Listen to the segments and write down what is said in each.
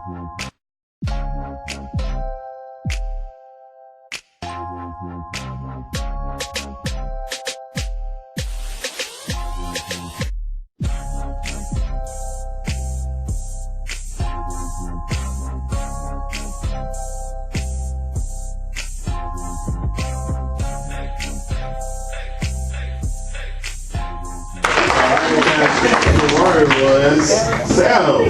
The word was saddle.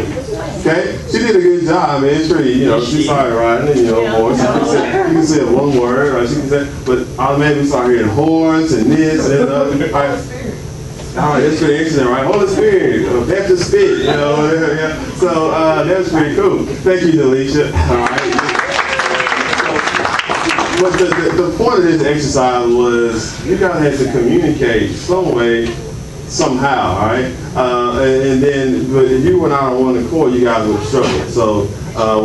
Okay, she did a good job, man. It's pretty, she started riding, horse. You can say one word, or she can say, but automatically we started hearing horns and this and other. All right, that's pretty interesting, right? Holy Spirit, Baptist spit, yeah. So that was pretty cool. Thank you, Delisha. All right. But the point of this exercise was you guys had to communicate some way, somehow, all right? But if you were not on one accord, you guys would have struggled. So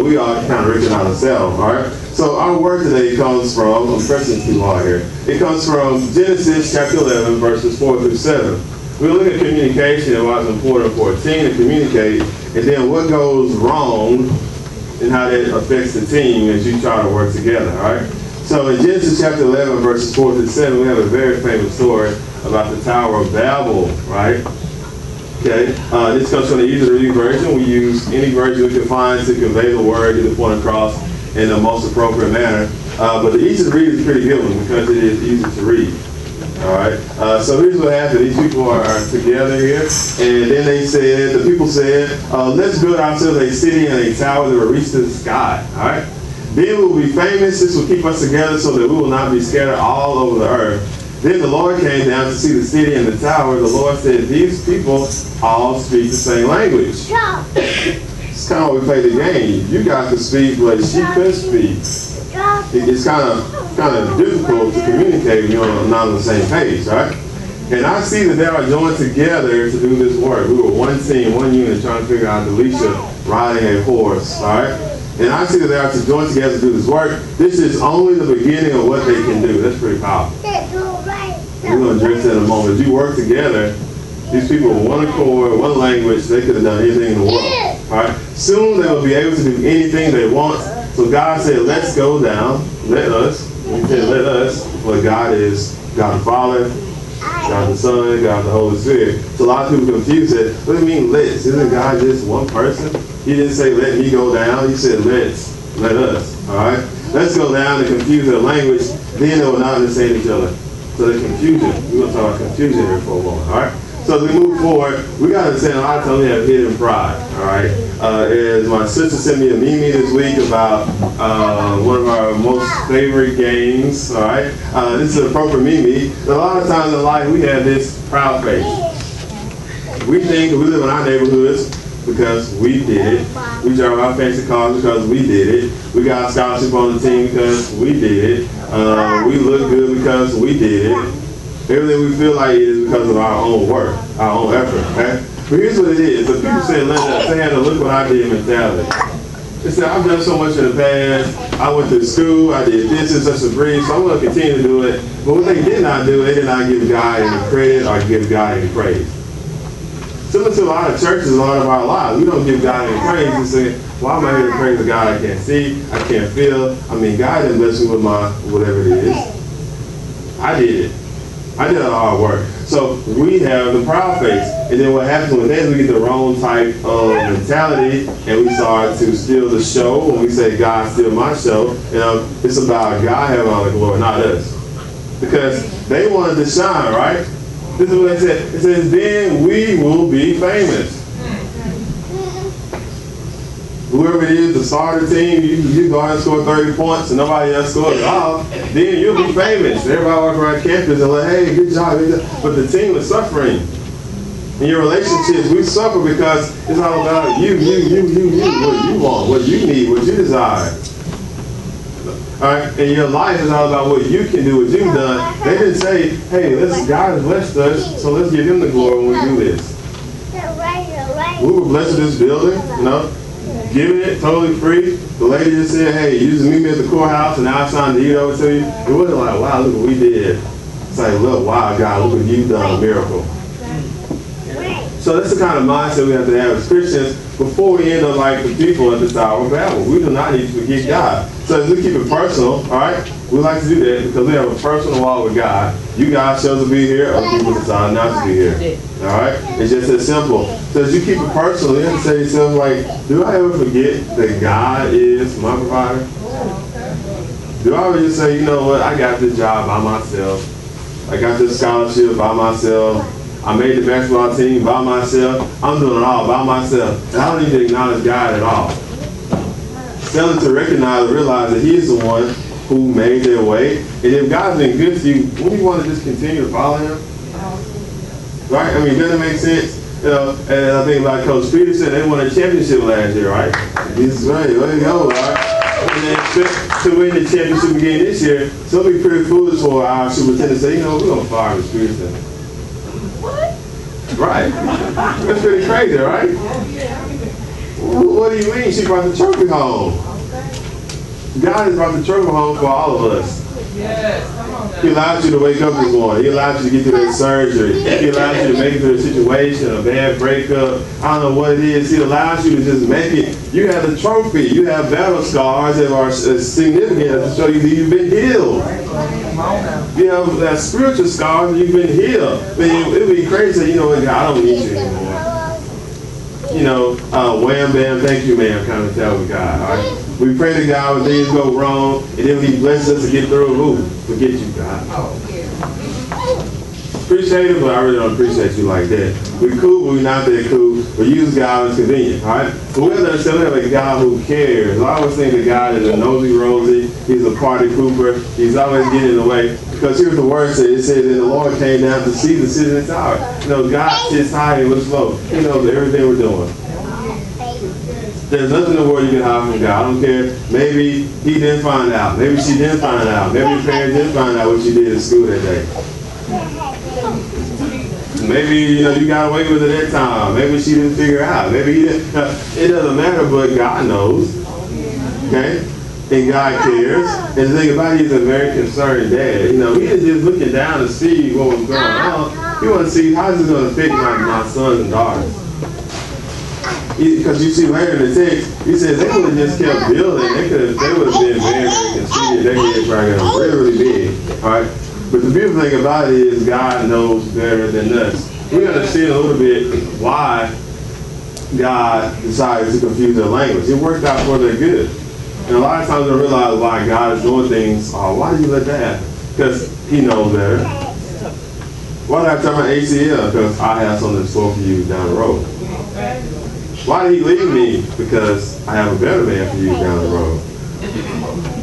we all kind of recognize ourselves, all right? So our word today comes from, I'm pressing too hard here. It comes from Genesis chapter 11, verses 4 through 7. We'll look at communication and why it's important for a team to communicate, and then what goes wrong and how that affects the team as you try to work together, all right? So in Genesis chapter 11, verses 4 through 7, we have a very famous story about the Tower of Babel, right? Okay, this comes from the easy to read version. We use any version we can find to convey the word, get the point across in the most appropriate manner. But the easy to read is a pretty good one because it is easy to read. All right. So here's what happened. These people are together here, and then the people said, let's build ourselves a city and a tower that will reach to the sky. All right. Then we will be famous. This will keep us together so that we will not be scattered all over the earth. Then the Lord came down to see the city and the tower. The Lord said, these people all speak the same language. It's kind of how we play the game. You got to speak what she could speak. It's kind of difficult to communicate when you're not on the same page, right? And I see that they are joined together to do this work. We were one team, one unit, trying to figure out Delisha riding a horse, all right? And I see that they are to join together to do this work. This is only the beginning of what they can do. That's pretty powerful. We're going to address that in a moment. As you work together, these people with one accord, one language, they could have done anything in the world. All right? Soon they will be able to do anything they want. So God said, let's go down. Let us. He said, let us. But God is God the Father, God the Son, God the Holy Spirit. So a lot of people confuse it. What do you mean let's? Isn't God just one person? He didn't say let me go down. He said let's. Let us. All right? Let's go down and confuse their language. Then they will not understand each other. So the confusion. We're going to talk about confusion here for a moment. All right? So as we move forward, we got to understand a lot of times we have hidden pride. All right? As my sister sent me a meme this week about one of our most favorite games. All right? This is an appropriate meme. A lot of times in life we have this proud face. We think we live in our neighborhoods because we did it. We drive our fancy cars because we did it. We got a scholarship on the team because we did it. We look good because we did it. Everything we feel like it is because of our own work, our own effort, okay? But here's what it is. So people say, let us, they had a look what I did mentality. They said, I've done so much in the past. I went to school, I did this in such a brief, so I'm going to continue to do it. But what they did not do, they did not give God any credit or give God any praise. Similar to a lot of churches, a lot of our lives, we don't give God any praise. We say, why am I here to praise a God I can't see, I can't feel? I mean, God didn't bless me with my whatever it is. I did it. I did all hard work. So we have the proud face. And then what happens with that is we get the wrong type of mentality and we start to steal the show. When we say, God, steal my show, it's about God having all the glory, not us. Because they wanted to shine, right? This is what they said. It says, then we will be famous. Whoever it is, the starter team, you go out and score 30 points and nobody else scores at all, then you'll be famous. Everybody walk around campus and like, hey, good job. But the team is suffering. In your relationships, we suffer because it's all about you, what you want, what you need, what you desire. All right? And your life is all about what you can do, what you've done. They didn't say, hey, God has blessed us, so let's give him the glory when we do this. We were blessed with this building, giving it totally free. The lady just said, hey, you just meet me at the courthouse and now I signed the deed over to you. It wasn't like, wow, look what we did. It's like, look, wow, God, look what you've done, a miracle. So that's the kind of mindset we have to have as Christians before we end up like the people at the Tower of Babel. We do not need to forget God. So as we keep it personal, all right, we like to do that because we have a personal walk with God. You guys chose to be here, other people decide not to be here. All right? It's just that simple. So as you keep it personal, you have to say to yourself, like, do I ever forget that God is my provider? Do I ever just say, you know what, I got this job by myself. I got this scholarship by myself. I made the basketball team by myself. I'm doing it all by myself. And I don't need to acknowledge God at all. Failing to recognize and realize that He is the one who made their way. And if God's been good to you, wouldn't you want to just continue to follow Him? Right? I mean, doesn't it make sense? You know, and I think like Coach Peter said, they won a championship last year, right? This is right. There you go, right? And then to win the championship again this year, so it'll be pretty foolish for our superintendent to say, you know, we're going to fire Coach Peterson. Right. That's pretty crazy, right? What do you mean? She brought the trophy home. God has brought the trophy home for all of us. He allowed you to wake up this morning. He allowed you to get through that surgery. He allowed you to make it through a situation, a bad breakup. I don't know what it is. He allows you to just make it. You have the trophy. You have battle scars that are significant to show you that you've been healed. You have that spiritual scars and you've been healed. I mean, it would be crazy to say, you know what, God, I don't need you anymore. You know, wham, bam, thank you, ma'am, kind of tell with God, all right? We pray to God when things go wrong, and then when He blesses us to get through, ooh, forget you, God. Appreciate it, but I really don't appreciate you like that. We cool, but we're not that cool. We use God when it's convenient, all right? But we understand we have a God who cares. I always think that God is a nosy Rosie. He's a party pooper. He's always getting in the way. Because here's the word says, it says, and the Lord came down to see the city in the tower. You know, God sits high and looks low. He knows everything we're doing. There's nothing in the world you can hide from God. I don't care. Maybe he didn't find out. Maybe she didn't find out. Maybe your parents didn't find out what you did in school that day. Maybe, you know, you got away with it that time. Maybe she didn't figure it out. Maybe he didn't. It doesn't matter, but God knows. Okay? And God cares. And the thing about it, He's a very concerned dad. You know, He is just looking down to see what was going on. He wants to see how this is going to affect my sons and daughters. Because you see later in the text, He says they would have just kept building. They would have been very, very conceited. They would have probably got really, really big. All right? But the beautiful thing about it is God knows better than us. We understand a little bit why God decided to confuse their language. It worked out for their good. And a lot of times we realize why God is doing things. Oh, why did you let that happen? Because He knows better. Why did I turn my ACL? Because I have something in store for you down the road. Why did He leave me? Because I have a better man for you down the road.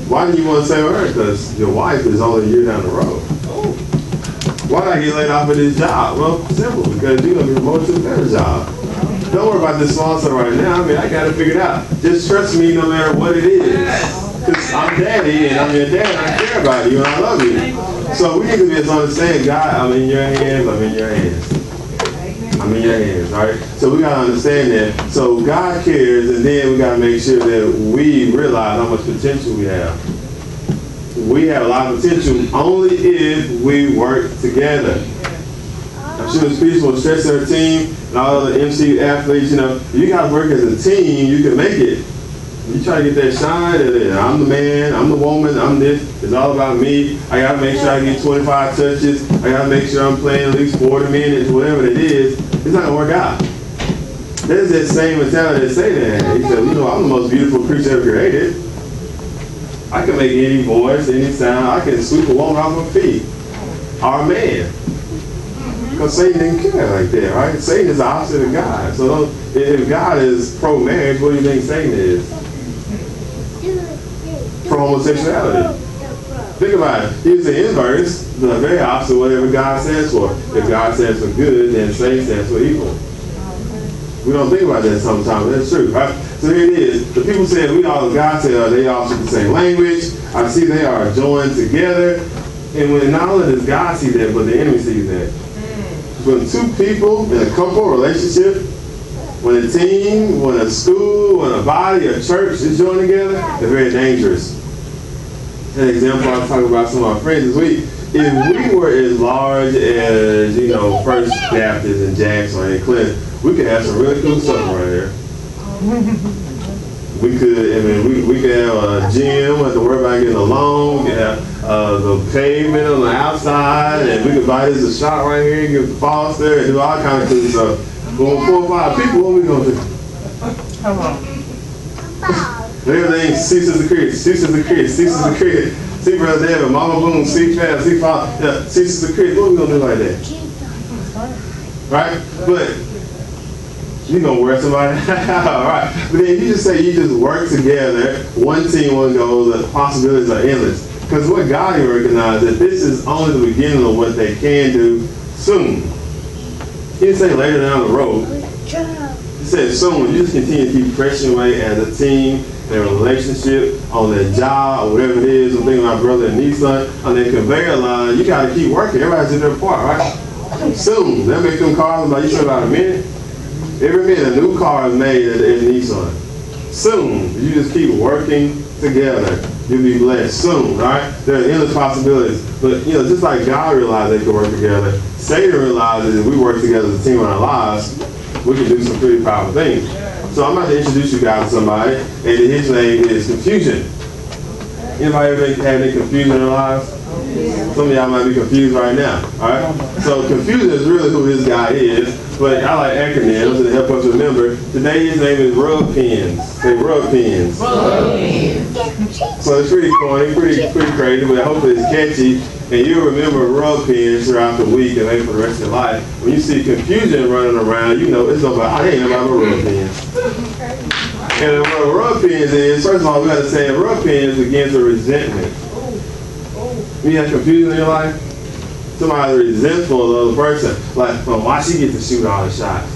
Why do you want to save her? Because your wife is only a year down the road. Why did I get laid off of this job? Well, simple, because you're going to be promoted to a better job. Don't worry about this small stuff right now. I mean, I got to figure it out. Just trust me no matter what it is. Because I'm daddy, and I'm your dad, and I care about you, and I love you. So we need to just understand, God, I'm in your hands, I'm in your hands. I'm in your hands, all right? So we got to understand that. So God cares, and then we got to make sure that we realize how much potential we have. We have a lot of potential only if we work together. I'm sure this piece will stress their team and all the MC athletes, you know, you got to work as a team, you can make it. You try to get that shine, and I'm the man, I'm the woman, I'm this, it's all about me. I got to make sure I get 25 touches. I got to make sure I'm playing at least 40 minutes, whatever it is. It's not going to work out. There's that same mentality that say that. He said, you know, I'm the most beautiful creature ever created. I can make any voice, any sound. I can sweep a woman off her feet. Or a man. Because Satan didn't care like that, right? Satan is the opposite of God. So if God is pro-marriage, what do you think Satan is? Pro-homosexuality. Think about it. He's the inverse, the very opposite of whatever God stands for. If God stands for good, then Satan stands for evil. We don't think about that sometimes. That's true, right? So here it is. The people say we all, God said, they all speak the same language. I see they are joined together. And when not only does God see that, but the enemy sees that. When two people in a couple relationship, when a team, when a school, when a body, a church is joined together, they're very dangerous. An example I was talking about some of my friends this week. If we were as large as, you know, First Baptist in Jackson and Clinton, we could have some really cool stuff right here. We could have a gym, we have to worry about getting a loan, we could have the pavement on the outside, and we could buy this a shop right here, get Foster, and do all kind of cool stuff. But 4 or 5 people, what are we going to do? Come on. Everything, see Sister Chris, see Sister Chris, see Sister Chris, see Brother David, Mama Boom, see Fab, see Father, yeah, see Sister Chris, what are we going to do like that? Right? But you're going to wear somebody out, right? But then you just say you just work together, one team, one goal, the possibilities are endless. Because what God recognized that this is only the beginning of what they can do soon. He didn't say later down the road. He said soon. You just continue to keep pressing away as a team, their relationship, on their job, or whatever it is. I'm thinking about brother and niece on their conveyor line. You got to keep working. Everybody's in their part, right? Soon. They'll make them cars like you said about a minute. Every minute a new car is made at Nissan. Soon. You just keep working together. You'll be blessed soon, right? There are endless possibilities. But, just like God realized they could work together, Satan realizes if we work together as a team in our lives, we can do some pretty powerful things. So I'm about to introduce you guys to somebody, and his name is Confusion. Anybody ever had any confusion in their lives? Some of y'all might be confused right now, all right? So Confusion is really who this guy is, but I like acronyms to help us remember. Today his name is Rub Pens. Say Rub Pens. Rub Pens. So it's pretty corny, pretty crazy, but hopefully it's catchy, and you'll remember Rub Pens throughout the week and maybe for the rest of your life. When you see Confusion running around, you know it's over. I ain't about Rub Pens. And what a Rub Pens is, first of all, we got to say Rub Pens begins with resentment. When you have confusion in your life, somebody's resentful of the other person. Like, well, why she get to shoot all the shots?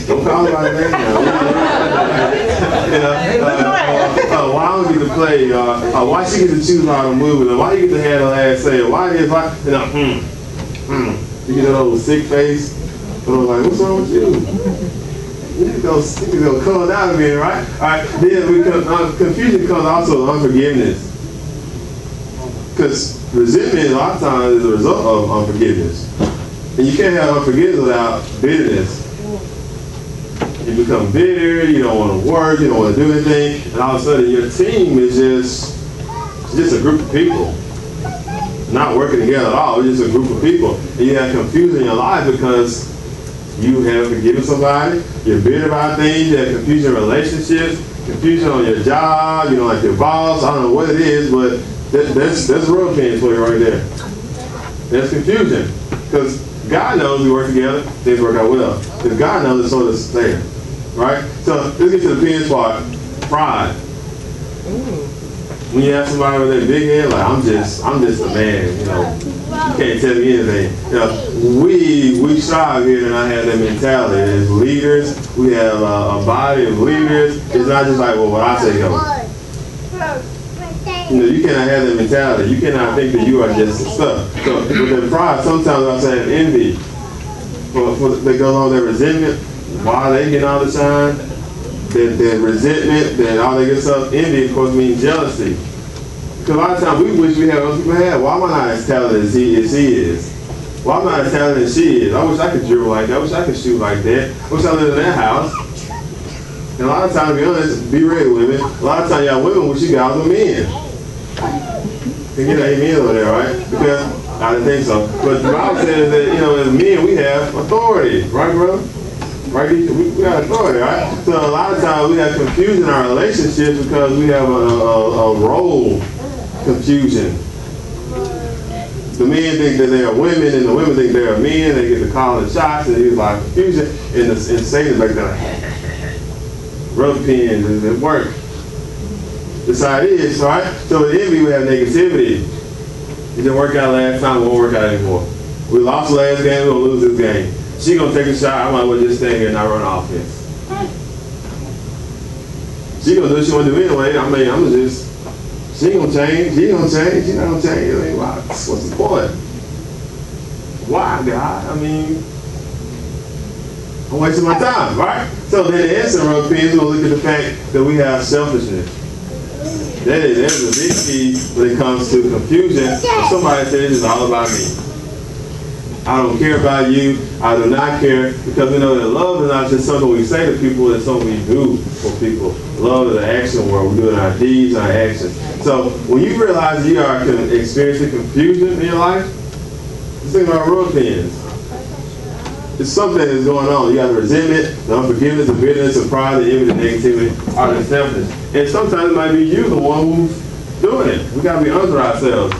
Don't call it by the name now. Why don't we get to play? Why she get to choose all the movies? Why you get to have the last say? Why? You get that old sick face. And I'm like, what's wrong with you? You need to go calm down a minute, right? All right. Then confusion comes also with unforgiveness. Because resentment a lot of times is a result of unforgiveness. And you can't have unforgiveness without bitterness. You become bitter, you don't want to work, you don't want to do anything, and all of a sudden your team is just a group of people. Not working together at all, it's just a group of people. And you have confusion in your life because you have forgiven somebody, you're bitter about things, you have confusion in relationships, confusion on your job, you don't like your boss, I don't know what it is, but that's Rub Pens for you right there. That's confusion. Because God knows we work together, things work out well. Because God knows it's sort of there. Right? So let's get to the pins part. Pride. When you have somebody with that big head, like I'm just a man, you can't tell me anything. We strive here to not have that mentality. As leaders, we have a body of leaders. It's not just like, well, what I say goes. You cannot have that mentality. You cannot think that you are just stuff. So with that pride, sometimes I say envy. They go along with their resentment. Why they get all the shine? That resentment, that all that good stuff. Envy, of course, means jealousy. Because a lot of times we wish we had other people have. Why am I not as talented as he is? Why am I not as talented as she is? I wish I could dribble like that. I wish I could shoot like that. I wish I lived in that house. And a lot of times, to be honest, be real women. A lot of times y'all women wish you guys were men. You get an amen over there, right? Because I didn't think so. But the Bible says that, as men, we have authority. Right, brother? Right? We got authority, right? So a lot of times we have confusion in our relationships because we have a role confusion. The men think that they are women, and the women think they are men. They get to calling shots, and there's like confusion. And Satan's like that, Rub Pens, and it work. That's how it is, right? So with envy, we have negativity. It didn't work out last time, it won't work out anymore. We lost the last game, we're going to lose this game. She going to take a shot, I might as well just stay here and not run offense. She going to do what she want to do anyway. She ain't going to change. She not going to change. What's the point? Why, God? I'm wasting my time, right? So then the answer of Rub Pens, we'll look at the fact that we have selfishness. There's a big key when it comes to confusion. Somebody says it's all about me. I don't care about you. I do not care, because we know that love is not just something we say to people, it's something we do for people. Love is an action word. We do it in our deeds and our actions. So when you realize you are experiencing confusion in your life, just think about real things. It's something that's going on. You got resentment, the unforgiveness, the bitterness, the pride, the envy, the negativity, all the selfishness. And sometimes it might be you, the one who's doing it. We got to be under ourselves.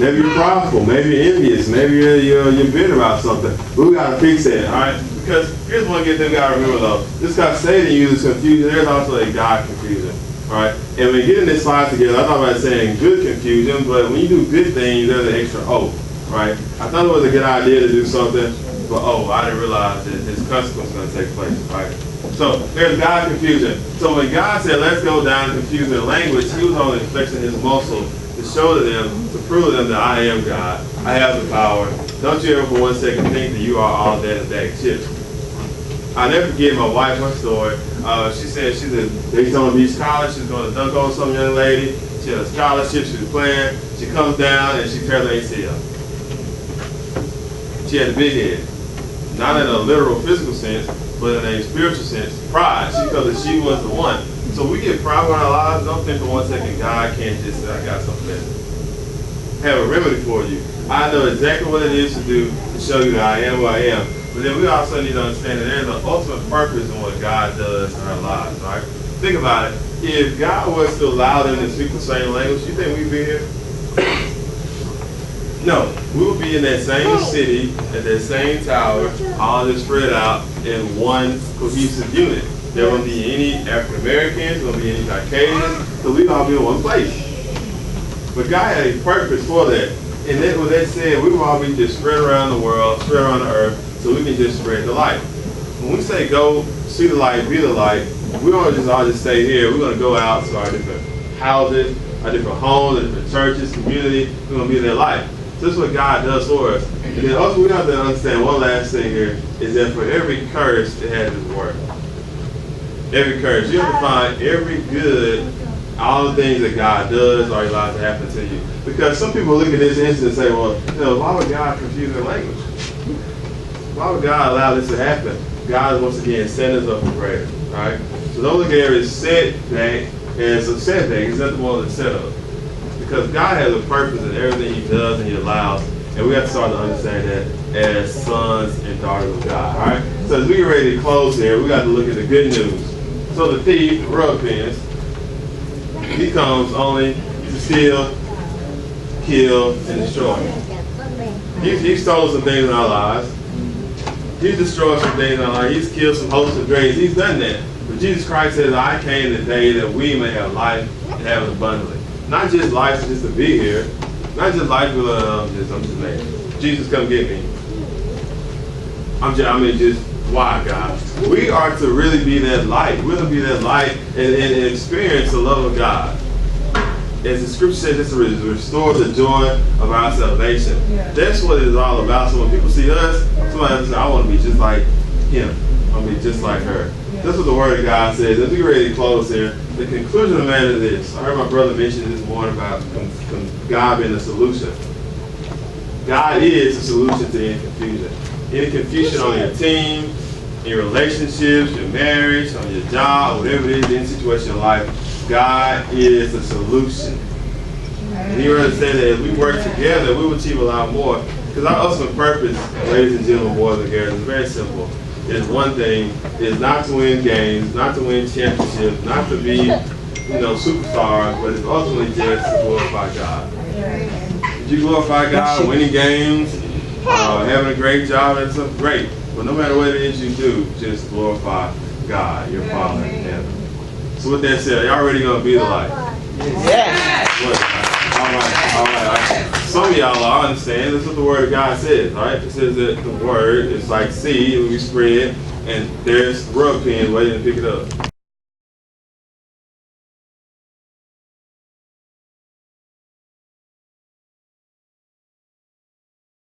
Maybe you're prideful, maybe you're envious, maybe you're bitter about something. But we got to fix that, all right? Because here's one good thing we got to remember, though. This God Satan uses confusion. There's also a God confusion, all right? And when getting this slide together, I thought about saying good confusion, but when you do good things, there's an extra O, right? I thought it was a good idea to do something, but I didn't realize that this consequence was going to take place, right? So there's God confusion. So when God said, let's go down and confuse their language, he was only flexing his muscle to show to them, to prove to them that I am God. I have the power. Don't you ever for 1 second think that you are all that in bag of chips. I'll never forget my wife, her story. She said she's at Daytona Beach College. She's going to dunk on some young lady. She had a scholarship. She was playing. She comes down and she tears her ACL. She had a big head. Not in a literal physical sense, but in a spiritual sense. Pride. She felt that she was the one. So we get pride in our lives. Don't think for 1 second God can't just say, I got something better. Have a remedy for you. I know exactly what it is to do to show you that I am who I am. But then we also need to understand that there's an ultimate purpose in what God does in our lives, right? Think about it. If God was to allow them to speak the same language, you think we'd be here? No. We would be in that same city, at that same tower, all just spread out in one cohesive unit. There won't be any African Americans, there won't be any Caucasians, so we'd all be in one place. But God had a purpose for that. And then with that said, we will all be just spread around the world, spread around the earth, so we can just spread the light. When we say go, see the light, be the light, we don't just all just stay here. We're going to go out to our different houses, our different homes, our different churches, community. We're going to be their light. So this is what God does for us. And then also we have to understand one last thing here, is that for every curse, it has its work. Every curse. You have to find every good, all the things that God does are allowed to happen to you. Because some people look at this instance and say, well, why would God confuse their language? Why would God allow this to happen? God, once again, set us up for prayer. Right? So don't look at every setback as a setback. It's nothing more than set up. Because God has a purpose in everything he does and he allows. And we have to start to understand that as sons and daughters of God. All right? So as we get ready to close here, we got to look at the good news. So the thief, the rug pins, he comes only to steal, kill, and destroy. He's stolen some things in our lives. He's destroyed some things in our lives. He's killed some hosts of dreams. He's done that. But Jesus Christ says, I came today that we may have life and have it abundantly. Not just life just to be here. Not just life with I'm just saying, Jesus, come get me. Just why, God? We are to really be that light. We're to be that light and experience the love of God. As the scripture says, it's to restore the joy of our salvation. Yeah. That's what it's all about. So when people see us, somebody else says, I want to be just like him. I want to be just like her. Yeah. That's what the Word of God says. As we get ready to close here, the conclusion of the matter is this. I heard my brother mention this morning about God being the solution. God is the solution to any confusion. Any confusion on your team, in your relationships, your marriage, on your job, whatever it is, any situation in life, God is the solution. And you understand that as we work together, we will achieve a lot more. Because our ultimate purpose, ladies and gentlemen, boys and girls, is very simple. It's one thing, is not to win games, not to win championships, not to be, superstars, but it's ultimately just to glorify God. If you glorify God, winning games, having a great job, that's great. But no matter what it is you do, just glorify God, your Father in heaven. So with that said, y'all ready to be the light? Yes. All right. Some of y'all are understand. That's what the Word of God says. All right. It says that the Word is like seed when we spread, and there's rug pins waiting to pick it up.